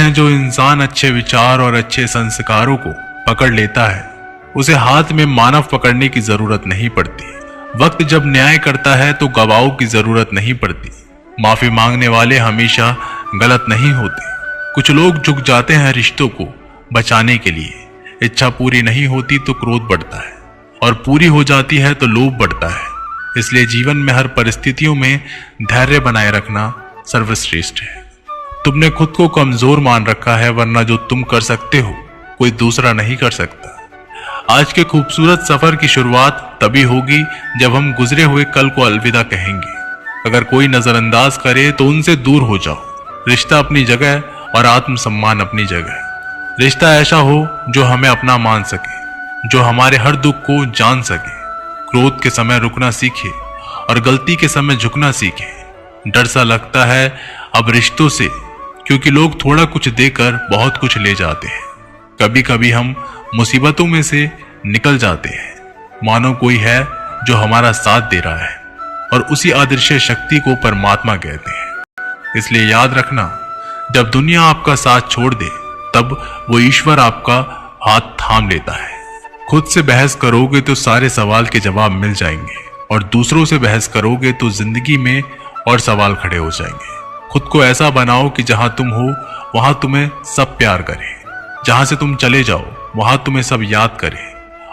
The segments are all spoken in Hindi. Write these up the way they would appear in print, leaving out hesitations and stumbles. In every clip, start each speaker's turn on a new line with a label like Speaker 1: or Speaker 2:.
Speaker 1: हैं जो इंसान अच्छे विचार और अच्छे संस्कारों को पकड़ लेता है, उसे हाथ में मानव पकड़ने की जरूरत नहीं पड़ती। वक्त जब न्याय करता है तो गवाहों की जरूरत नहीं पड़ती। माफी मांगने वाले हमेशा गलत नहीं होते। कुछ लोग झुक जाते हैं रिश्तों को बचाने के लिए। इच्छा पूरी नहीं होती तो क्रोध बढ़ता है, और पूरी हो जाती है तो लोभ बढ़ता है। इसलिए जीवन में हर परिस्थितियों में धैर्य बनाए रखना सर्वश्रेष्ठ है। तुमने खुद को कमजोर मान रखा है, वरना जो तुम कर सकते हो कोई दूसरा नहीं कर सकता। आज के खूबसूरत सफर की शुरुआत तभी होगी जब हम गुजरे हुए कल को अलविदा कहेंगे। अगर कोई नजरअंदाज करे तो उनसे दूर हो जाओ। रिश्ता अपनी जगह और आत्मसम्मान अपनी जगह। रिश्ता ऐसा हो जो हमें अपना मान सके, जो हमारे हर दुख को जान सके, क्रोध के समय रुकना सीखे और गलती के समय झुकना सीखे। डर सा लगता है अब रिश्तों से, क्योंकि लोग थोड़ा कुछ देकर बहुत कुछ ले जाते हैं। कभी कभी हम मुसीबतों में से निकल जाते हैं, मानो कोई है जो हमारा साथ दे रहा है, और उसी अदृश्य शक्ति को परमात्मा कहते हैं। इसलिए याद रखना, जब दुनिया आपका साथ छोड़ दे तब वो ईश्वर आपका हाथ थाम लेता है। खुद से बहस करोगे तो सारे सवाल के जवाब मिल जाएंगे, और दूसरों से बहस करोगे तो जिंदगी में और सवाल खड़े हो जाएंगे। खुद को ऐसा बनाओ कि जहां तुम हो वहां तुम्हें सब प्यार करें, जहां से तुम चले जाओ वहां तुम्हें सब याद करें,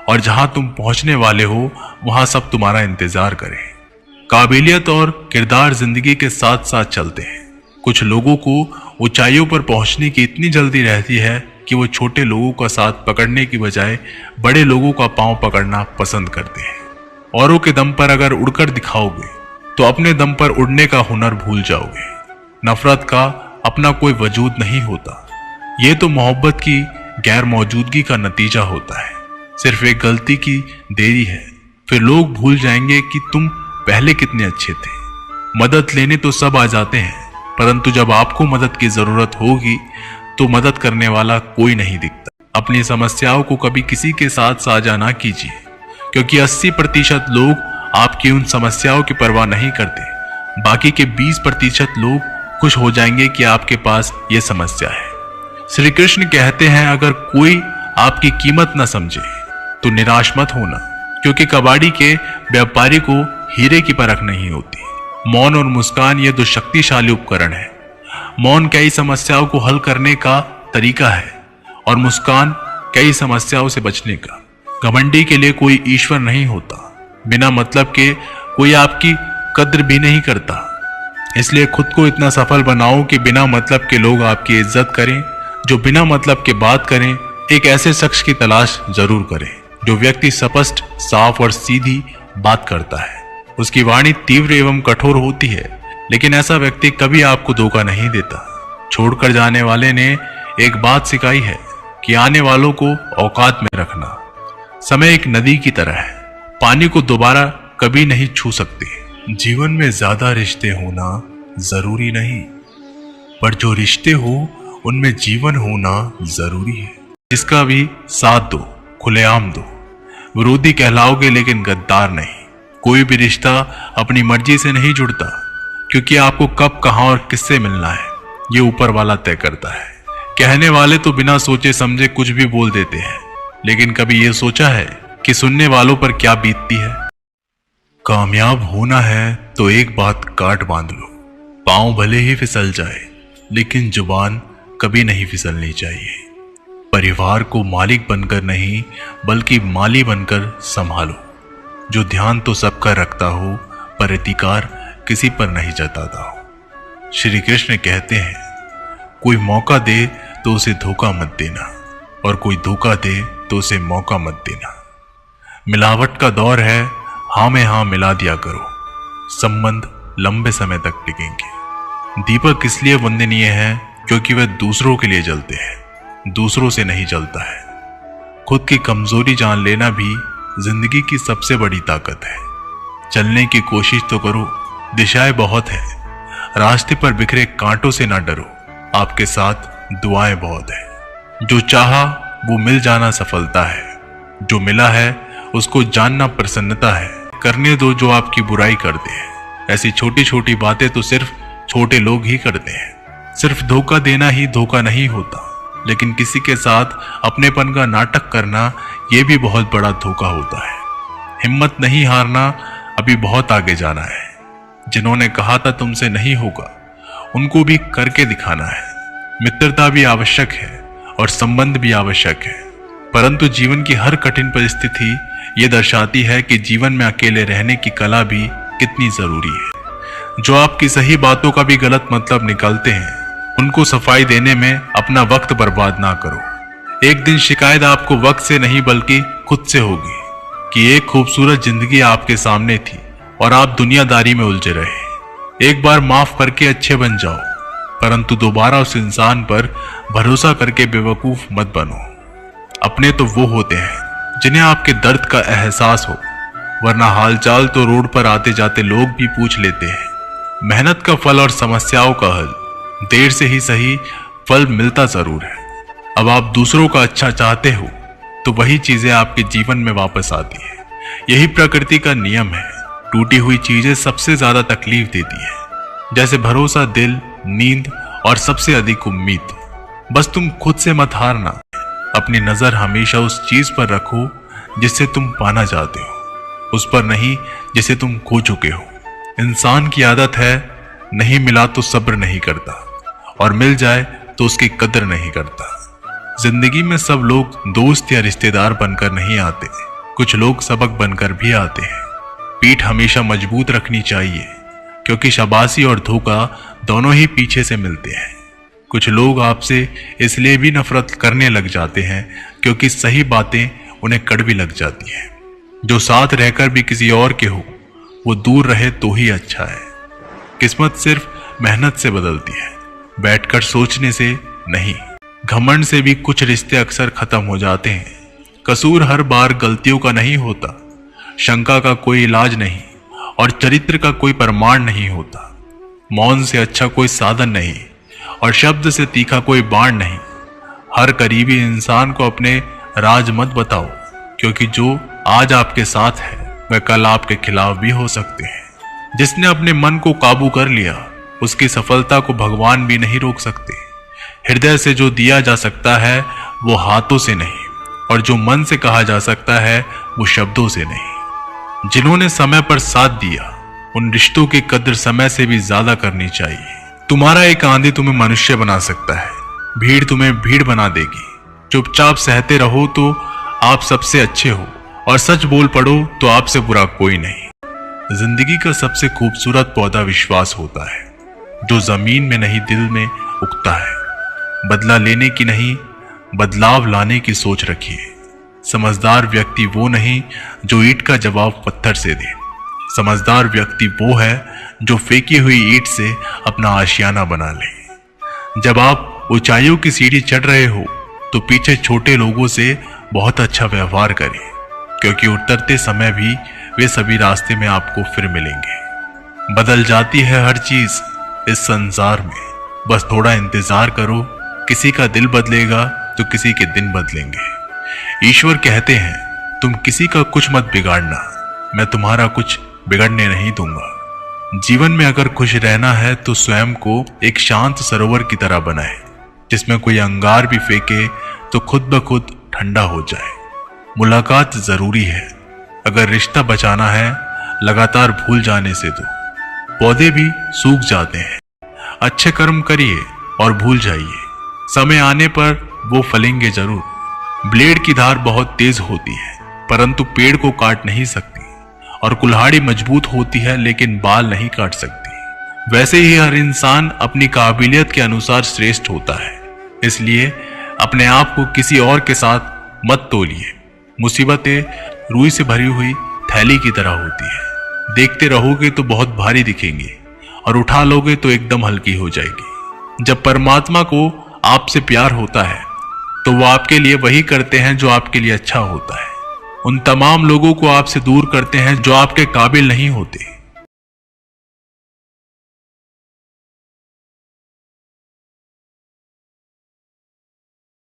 Speaker 1: और जहां तुम पहुंचने वाले हो वहां सब तुम्हारा इंतजार करें। काबिलियत और किरदार जिंदगी के साथ साथ चलते हैं। कुछ लोगों को ऊंचाइयों पर पहुंचने की इतनी जल्दी रहती है कि वो छोटे लोगों का साथ पकड़ने की बजाय बड़े लोगों का पांव पकड़ना पसंद करते हैं। औरों के दम पर अगर उड़कर दिखाओगे तो अपने दम पर उड़ने का हुनर भूल जाओगे। नफरत का अपना कोई वजूद नहीं होता। ये तो मोहब्बत की गैर मौजूदगी का नतीजा होता है। सिर्फ एक गलती की देरी है, फिर लोग भूल जाएंगे कि तुम पहले कितने अच्छे थे। मदद लेने तो सब आ जाते हैं, परंतु जब आपको मदद की जरूरत होगी तो मदद करने वाला कोई नहीं दिखता। अपनी समस्याओं को कभी किसी के साथ साझा ना कीजिए, क्योंकि 80% लोग आपकी उन समस्याओं की परवाह नहीं करते। बाकी के 20% लोग खुश हो जाएंगे कि आपके पास ये समस्या है। श्री कृष्ण कहते हैं, अगर कोई आपकी कीमत न समझे तो निराश मत होना, क्योंकि कबाड़ी के व्यापारी को हीरे की परख नहीं होती। मौन और मुस्कान ये दो शक्तिशाली उपकरण है। मौन कई समस्याओं को हल करने का तरीका है, और मुस्कान कई समस्याओं से बचने का। घमंडी के लिए कोई ईश्वर नहीं होता। बिना मतलब के कोई आपकी कद्र भी नहीं करता। इसलिए खुद को इतना सफल बनाओ कि बिना मतलब के लोग आपकी इज्जत करें। जो बिना मतलब के बात करें, एक ऐसे शख्स की तलाश जरूर करें जो व्यक्ति स्पष्ट, साफ और सीधी बात करता है। उसकी वाणी तीव्र एवं कठोर होती है, लेकिन ऐसा व्यक्ति कभी आपको धोखा नहीं देता। छोड़कर जाने वाले ने एक बात सिखाई है कि आने वालों को औकात में रखना। समय एक नदी की तरह है, पानी को दोबारा कभी नहीं छू सकते। जीवन में ज्यादा रिश्ते होना जरूरी नहीं, पर जो रिश्ते हो उनमें जीवन होना जरूरी है। जिसका भी साथ दो, खुलेआम दो। विरोधी कहलाओगे लेकिन गद्दार नहीं। कोई भी रिश्ता अपनी मर्जी से नहीं जुड़ता, क्योंकि आपको कब, कहां और किससे मिलना है ये ऊपर वाला तय करता है। कहने वाले तो बिना सोचे समझे कुछ भी बोल देते हैं, लेकिन कभी ये सोचा है कि सुनने वालों पर क्या बीतती है। कामयाब होना है तो एक बात काट बांध लो, पांव भले ही फिसल जाए लेकिन जुबान कभी नहीं फिसलनी चाहिए। परिवार को मालिक बनकर नहीं बल्कि माली बनकर संभालो। जो ध्यान तो सबका रखता हो पर अधिकार किसी पर नहीं जताता हो। श्री कृष्ण कहते हैं, कोई मौका दे तो उसे धोखा मत देना, और कोई धोखा दे तो उसे मौका मत देना। मिलावट का दौर है, हाँ में हाँ मिला दिया करो, संबंध लंबे समय तक टिकेंगे। दीपक इसलिए वंदनीय है क्योंकि वह दूसरों के लिए जलते हैं, दूसरों से नहीं जलता है। खुद की कमजोरी जान लेना भी जिंदगी की सबसे बड़ी ताकत है। चलने की कोशिश तो करो, दिशाएं बहुत है। रास्ते पर बिखरे कांटों से ना डरो, आपके साथ दुआएं बहुत है। जो चाहा वो मिल जाना सफलता है, जो मिला है उसको जानना प्रसन्नता है। करने दो जो आपकी बुराई करते हैं। ऐसी छोटी छोटी बातें तो सिर्फ छोटे लोग ही करते हैं। सिर्फ धोखा देना ही धोखा नहीं होता, लेकिन किसी के साथ अपनेपन का नाटक करना यह भी बहुत बड़ा धोखा होता है। हिम्मत नहीं हारना, अभी बहुत आगे जाना है। जिन्होंने कहा था तुमसे नहीं होगा, उनको भी करके दिखाना है। मित्रता भी आवश्यक है और संबंध भी आवश्यक है, परंतु जीवन की हर कठिन परिस्थिति ये दर्शाती है कि जीवन में अकेले रहने की कला भी कितनी जरूरी है। जो आपकी सही बातों का भी गलत मतलब निकालते हैं, उनको सफाई देने में अपना वक्त बर्बाद ना करो। एक दिन शिकायत आपको वक्त से नहीं बल्कि खुद से होगी कि एक खूबसूरत जिंदगी आपके सामने थी और आप दुनियादारी में उलझे रहे। एक बार माफ करके अच्छे बन जाओ, परंतु दोबारा उस इंसान पर भरोसा करके बेवकूफ मत बनो। अपने तो वो होते हैं जिन्हें आपके दर्द का एहसास हो, वरना हालचाल तो रोड पर आते जाते लोग भी पूछ लेते हैं। मेहनत का फल और समस्याओं का हल देर से ही सही फल मिलता जरूर है। अब आप दूसरों का अच्छा चाहते हो तो वही चीजें आपके जीवन में वापस आती है। यही प्रकृति का नियम है। टूटी हुई चीजें सबसे ज्यादा तकलीफ देती है, जैसे भरोसा, दिल, नींद और सबसे अधिक उम्मीद। बस तुम खुद से मत हारना। अपनी नजर हमेशा उस चीज पर रखो जिससे तुम पाना चाहते हो, उस पर नहीं जिसे तुम खो चुके हो। इंसान की आदत है नहीं मिला तो सब्र नहीं करता, और मिल जाए तो उसकी कदर नहीं करता। जिंदगी में सब लोग दोस्त या रिश्तेदार बनकर नहीं आते, कुछ लोग सबक बनकर भी आते हैं। पीठ हमेशा मजबूत रखनी चाहिए, क्योंकि शाबाशी और धोखा दोनों ही पीछे से मिलते हैं। कुछ लोग आपसे इसलिए भी नफरत करने लग जाते हैं क्योंकि सही बातें उन्हें कड़वी लग जाती हैं। जो साथ रहकर भी किसी और के हो, वो दूर रहे तो ही अच्छा है। किस्मत सिर्फ मेहनत से बदलती है, बैठकर सोचने से नहीं। घमंड से भी कुछ रिश्ते अक्सर खत्म हो जाते हैं। कसूर हर बार गलतियों का नहीं होता, शंका का कोई इलाज नहीं, और चरित्र का कोई प्रमाण नहीं होता। मौन से अच्छा कोई साधन नहीं, और शब्द से तीखा कोई बाण नहीं। हर करीबी इंसान को अपने राज मत बताओ, क्योंकि जो आज आपके साथ है वह कल आपके खिलाफ भी हो सकते हैं। जिसने अपने मन को काबू कर लिया, उसकी सफलता को भगवान भी नहीं रोक सकते। हृदय से जो दिया जा सकता है वो हाथों से नहीं, और जो मन से कहा जा सकता है वो शब्दों से नहीं। जिन्होंने समय पर साथ दिया, उन रिश्तों की कद्र समय से भी ज्यादा करनी चाहिए। तुम्हारा एक आंधी तुम्हें मनुष्य बना सकता है, भीड़ तुम्हें भीड़ बना देगी। चुपचाप सहते रहो तो आप सबसे अच्छे हो, और सच बोल पड़ो तो आपसे बुरा कोई नहीं। जिंदगी का सबसे खूबसूरत पौधा विश्वास होता है, जो जमीन में नहीं दिल में उगता है। बदला लेने की नहीं, बदलाव लाने की सोच रखिए। समझदार व्यक्ति वो नहीं जो ईंट का जवाब पत्थर से दे। समझदार व्यक्ति वो है जो फेंकी हुई ईंट से अपना आशियाना बना ले। जब आप ऊंचाइयों की सीढ़ी चढ़ रहे हो तो पीछे छोटे लोगों से बहुत अच्छा व्यवहार करें, क्योंकि उतरते समय भी वे सभी रास्ते में आपको फिर मिलेंगे। बदल जाती है हर चीज इस संसार में, बस थोड़ा इंतजार करो। किसी का दिल बदलेगा तो किसी के दिन बदलेंगे। ईश्वर कहते हैं तुम किसी का कुछ मत बिगाड़ना, मैं तुम्हारा कुछ बिगड़ने नहीं दूंगा। जीवन में अगर खुश रहना है तो स्वयं को एक शांत सरोवर की तरह बनाए, जिसमें कोई अंगार भी फेंके तो खुद ब खुद ठंडा हो जाए। मुलाकात जरूरी है, अगर रिश्ता बचाना है लगातार भूल जाने से दो। पौधे भी सूख जाते हैं, अच्छे कर्म करिए और भूल जाइए, समय आने पर वो फलेंगे जरूर। ब्लेड की धार बहुत तेज होती है, परंतु पेड़ को काट नहीं सकती, और कुल्हाड़ी मजबूत होती है लेकिन बाल नहीं काट सकती। वैसे ही हर इंसान अपनी काबिलियत के अनुसार श्रेष्ठ होता है, इसलिए अपने आप को किसी और के साथ मत तोलिए। मुसीबतें रुई से भरी हुई थैली की तरह होती है, देखते रहोगे तो बहुत भारी दिखेंगी और उठा लोगे तो एकदम हल्की हो जाएगी। जब परमात्मा को आपसे प्यार होता है तो वो आपके लिए वही करते हैं जो आपके लिए अच्छा होता है। उन तमाम लोगों को आपसे दूर करते हैं जो आपके काबिल नहीं होते।